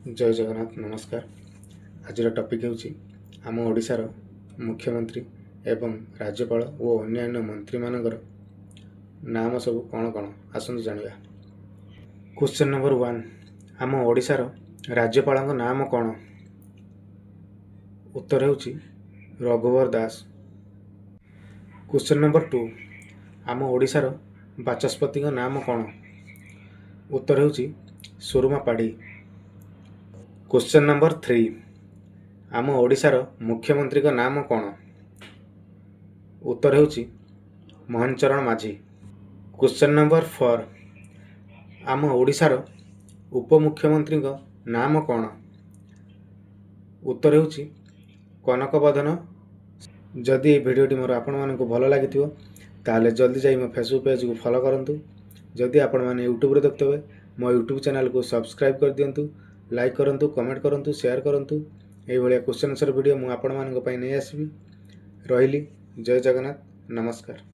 जय जगन्नाथ नमस्कार। आज टॉपिक होची आम ओडिशार मुख्यमंत्री एवं राज्यपाल और अन्यान्य मंत्री मानकर नाम सब कौन कौन आसतु जानिबा। क्वेश्चन नंबर 1, आम ओडिशार राज्यपाल नाम कौन? उत्तर होची रघुवर दास। क्वेश्चन नंबर 2, आम ओडिशार बाचस्पति नाम कौन? उत्तर होची सुरमा पाढ़ी। क्वेश्चन नंबर 3, आम ओडिशार मुख्यमंत्री नाम कौन? उत्तर होची मोहन चरण माझी। क्वेश्चन नंबर 4, आम ओडिशार उपमुख्यमंत्री नाम कौन? उत्तर होची कनक बदन। जदि ये भिडियोटी मोर आपण मानकु भल लागिथिबो ताले जल्दी जाई मो फेसबुक पेज को फॉलो करंतु। जदि आपण माने यूट्यूब रे देखतेबे मो यूट्यूब चैनल को सब्सक्राइब कर दियंतु, लाइक करंतु, कमेंट करंतु, शेयर करंतु। एई भलिया क्वेश्चन आंसर वीडियो मु आपण मानक पई नै आसीबी। रहिली जय जगन्नाथ नमस्कार।